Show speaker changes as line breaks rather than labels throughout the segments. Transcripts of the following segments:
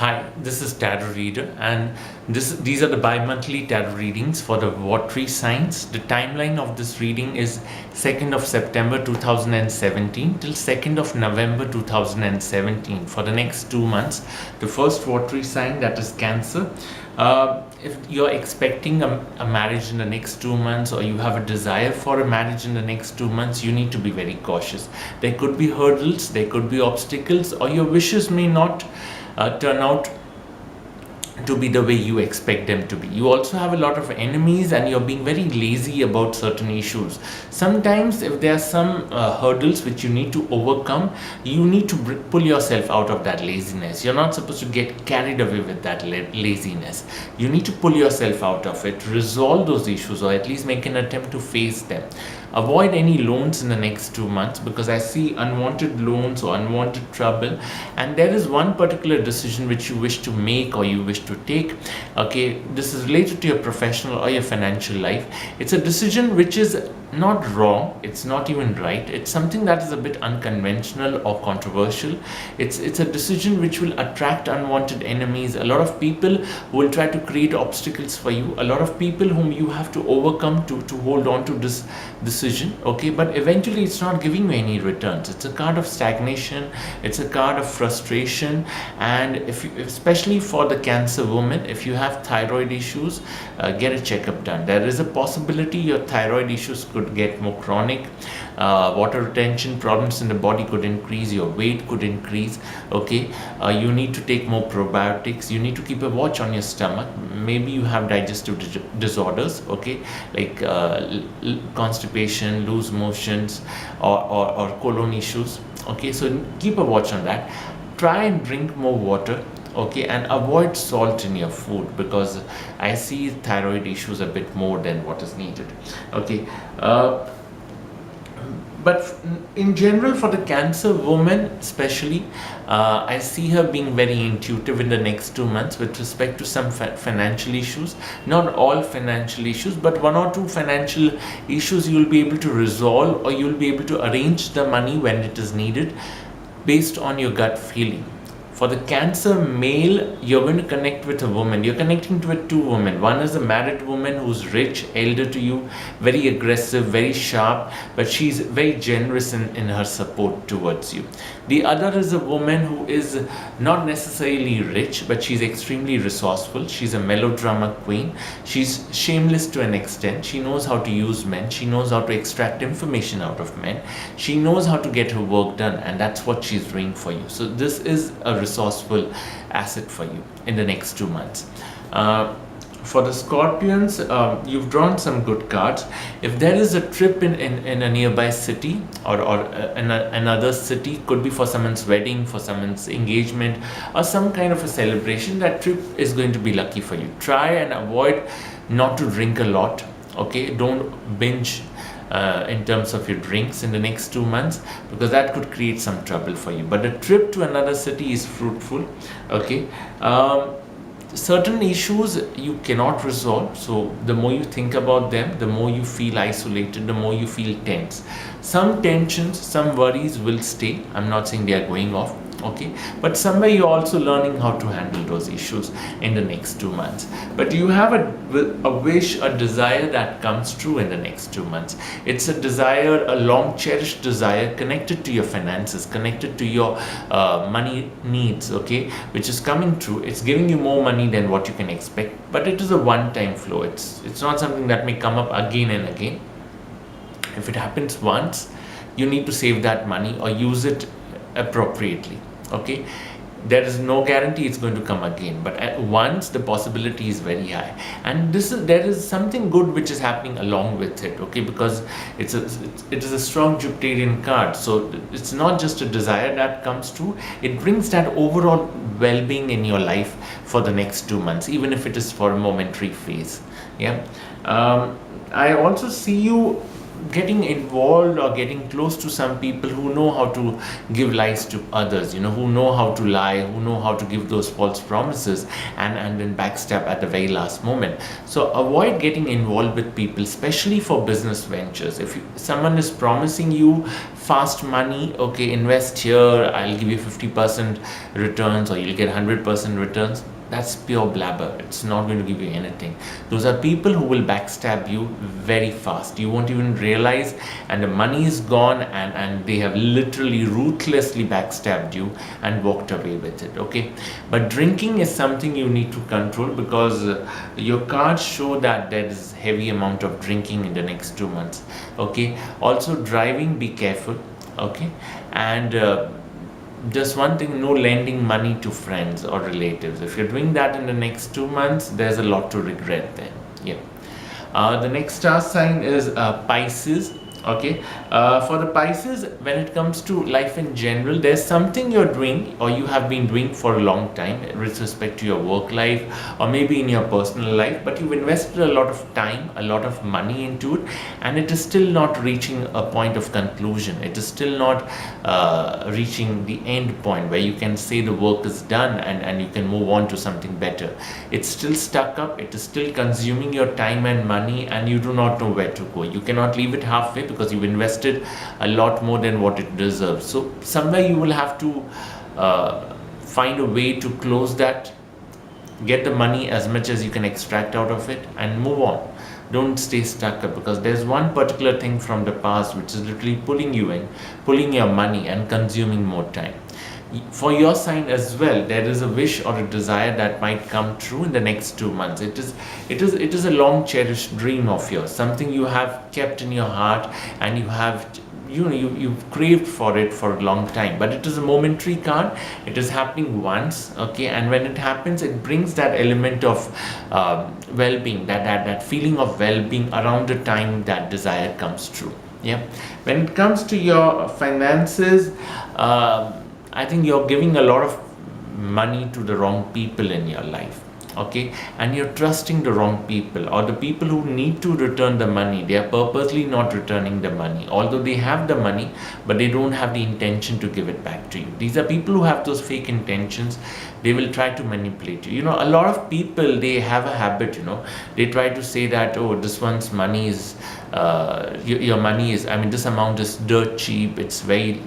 Hi, this is Tarot Reader, and these are the bi-monthly tarot readings for the watery signs. The timeline of this reading is 2nd of September 2017 till 2nd of November 2017 for the next 2 months. The first watery sign, that is Cancer. If you're expecting a marriage in the next 2 months, or you have a desire for a marriage in the next 2 months, you need to be very cautious. There could be hurdles, there could be obstacles, or your wishes may not turn out to be the way you expect them to be. You also have a lot of enemies, and you're being very lazy about certain issues. Sometimes if there are some hurdles which you need to overcome, you need to pull yourself out of that laziness. You're not supposed to get carried away with that laziness. You need to pull yourself out of it, resolve those issues, or at least make an attempt to face them. Avoid any loans in the next 2 months, because I see unwanted loans or unwanted trouble, and there is one particular decision which you wish to make or you wish to take. Okay, this is related to your professional or your financial life. It's a decision which is not wrong, it's not even right, it's something that is a bit unconventional or controversial. It's a decision which will attract unwanted enemies, a lot of people who will try to create obstacles for you, a lot of people whom you have to overcome to hold on to this decision. Okay, but eventually it's not giving you any returns. It's a card of stagnation, it's a card of frustration. And if you, especially for the Cancer woman, if you have thyroid issues, get a checkup done. There is a possibility your thyroid issues could get more chronic. Water retention problems in the body could increase, your weight could increase. Okay, you need to take more probiotics, you need to keep a watch on your stomach. Maybe you have digestive disorders, okay, like constipation, loose motions, or colon issues. Okay, so keep a watch on that. Try and drink more water. Okay, and avoid salt in your food, because I see thyroid issues a bit more than what is needed. Okay, but in general, for the Cancer woman especially, I see her being very intuitive in the next 2 months with respect to some financial issues. Not all financial issues, but one or two financial issues you'll be able to resolve, or you'll be able to arrange the money when it is needed based on your gut feeling. For the Cancer male, you're going to connect with a woman. You're connecting with two women. One is a married woman who's rich, elder to you, very aggressive, very sharp, but she's very generous in her support towards you. The other is a woman who is not necessarily rich, but she's extremely resourceful. She's a melodrama queen. She's shameless to an extent. She knows how to use men. She knows how to extract information out of men. She knows how to get her work done, and that's what she's doing for you. So this is a resourceful asset for you in the next 2 months. For the Scorpions, you've drawn some good cards. If there is a trip in a nearby city, or another city, could be for someone's wedding, for someone's engagement, or some kind of a celebration, that trip is going to be lucky for you. Try and avoid not to drink a lot. Okay, don't binge in terms of your drinks in the next 2 months, because that could create some trouble for you. But the trip to another city is fruitful. Okay, certain issues you cannot resolve, so the more you think about them, the more you feel isolated, the more you feel tense. Some tensions, some worries will stay. I'm not saying they are going off. Okay, but somewhere you're also learning how to handle those issues in the next 2 months. But you have a wish, a desire that comes true in the next 2 months. It's a desire, a long cherished desire, connected to your finances, connected to your money needs, okay, which is coming true. It's giving you more money than what you can expect, but it is a one-time flow. It's not something that may come up again and again. If it happens once, you need to save that money or use it appropriately. Okay, there is no guarantee it's going to come again, but at once the possibility is very high. And there is something good which is happening along with it. Okay, because it is a strong Jupiterian card, so it's not just a desire that comes true. It brings that overall well-being in your life for the next 2 months, even if it is for a momentary phase. Yeah, I also see you getting involved or getting close to some people who know how to give lies to others, who know how to lie, who know how to give those false promises and then backstab at the very last moment. So avoid getting involved with people, especially for business ventures. If someone is promising you fast money, okay, invest here, I'll give you 50% returns, or you'll get 100% returns, that's pure blabber. It's not going to give you anything. Those are people who will backstab you very fast. You won't even realize, and the money is gone, and they have literally ruthlessly backstabbed you and walked away with it. Okay, but drinking is something you need to control, because your cards show that there is heavy amount of drinking in the next 2 months. Okay, also driving, be careful. Okay, and just one thing, no lending money to friends or relatives. If you're doing that in the next 2 months, there's a lot to regret then. Yeah. The next star sign is Pisces. Okay, for the Pisces, when it comes to life in general, there's something you're doing or you have been doing for a long time with respect to your work life or maybe in your personal life, but you've invested a lot of time, a lot of money into it, and it is still not reaching a point of conclusion. It is still not reaching the end point where you can say the work is done and you can move on to something better. It's still stuck up, it is still consuming your time and money, and you do not know where to go. You cannot leave it halfway, because you've invested a lot more than what it deserves. So somewhere you will have to find a way to close that, get the money as much as you can extract out of it, and move on. Don't stay stuck up, because there's one particular thing from the past which is literally pulling you in, pulling your money and consuming more time. For your sign as well, there is a wish or a desire that might come true in the next 2 months. It is a long cherished dream of yours, something you have kept in your heart, and you've craved for it for a long time. But it is a momentary card. It is happening once, okay, and when it happens, it brings that element of well-being, that feeling of well-being around the time that desire comes true. Yeah. When it comes to your finances, I think you're giving a lot of money to the wrong people in your life. Okay, and you're trusting the wrong people, or the people who need to return the money, they are purposely not returning the money, although they have the money, but they don't have the intention to give it back to you. These are people who have those fake intentions. They will try to manipulate you. A lot of people, they have a habit, they try to say that, oh, this one's money is your money is, this amount is dirt cheap, it's very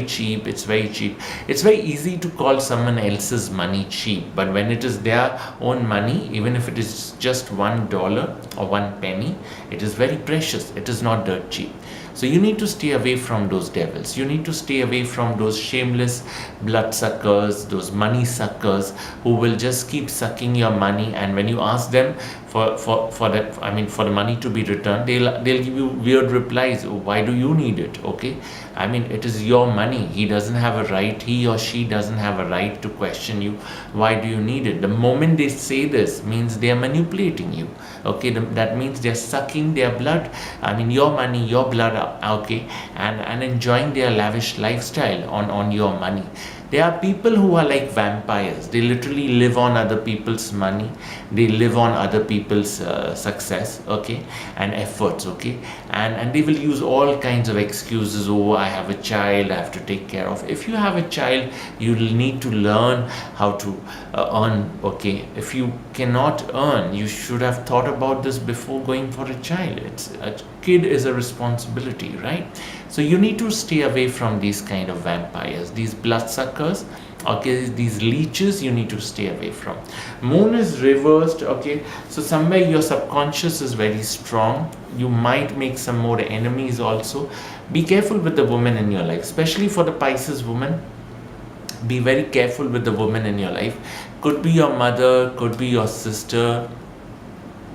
cheap, it's very cheap. It's very easy to call someone else's money cheap, but when it is their own money, even if it is just $1 or 1 penny, it is very precious. It is not dirt cheap. So you need to stay away from those devils. You need to stay away from those shameless bloodsuckers, those money suckers who will just keep sucking your money. And when you ask them for the money to be returned, they'll give you weird replies. Oh, why do you need it? Okay, it is your money. He or she doesn't have a right to question you. Why do you need it? The moment they say this, means they are manipulating you. Okay, that means they're sucking their blood. Your money, your blood. Okay, and enjoying their lavish lifestyle on your money. There are people who are like vampires. They literally live on other people's money. They live on other people's success, okay, and efforts, okay, and they will use all kinds of excuses. Oh, I have a child, I have to take care of. If you have a child, you will need to learn how to earn, okay. If you cannot earn, you should have thought about this before going for a child. A kid is a responsibility, right? So you need to stay away from these kind of vampires, these bloodsuckers, okay, these leeches. You need to stay away from. Moon is reversed, okay, so somewhere your subconscious is very strong. You might make some more enemies also. Be careful with the women in your life, especially for the Pisces woman. Be very careful with the women in your life. Could be your mother, could be your sister.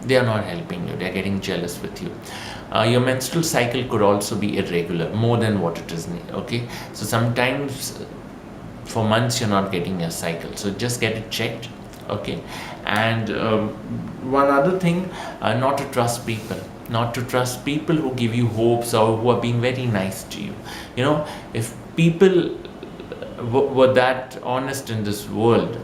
They are not helping you. They are getting jealous with you. Your menstrual cycle could also be irregular, more than what it is, okay. So sometimes for months you're not getting your cycle, so just get it checked, okay. And one other thing, not to trust people who give you hopes or who are being very nice to you. If people were that honest in this world,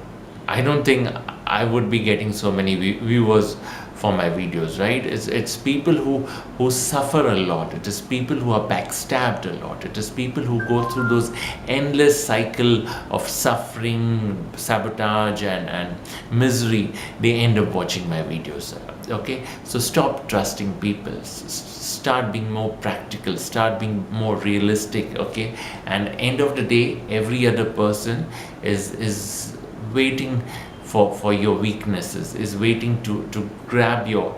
I don't think I would be getting so many viewers for my videos, right? It's people who suffer a lot. It is people who are backstabbed a lot. It is people who go through those endless cycle of suffering, sabotage, and misery. They end up watching my videos. Okay, so stop trusting people. Start being more practical. Start being more realistic. Okay, and end of the day, every other person is waiting for your weaknesses, is waiting to grab your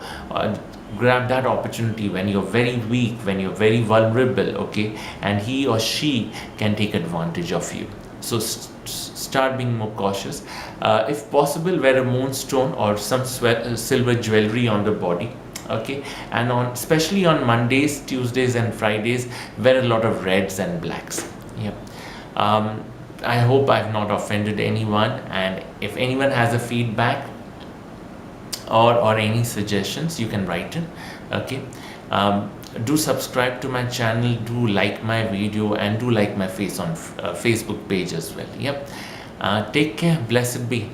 grab that opportunity when you're very weak, when you're very vulnerable. Okay, and he or she can take advantage of you. So start being more cautious. If possible, wear a moonstone or some silver jewelry on the body. Okay, and on especially on Mondays, Tuesdays and Fridays, wear a lot of reds and blacks. Yep. I hope I've not offended anyone, and if anyone has a feedback or any suggestions, you can write it. Okay, do subscribe to my channel, do like my video, and do like my face on Facebook page as well. Yep. Take care. Blessed be.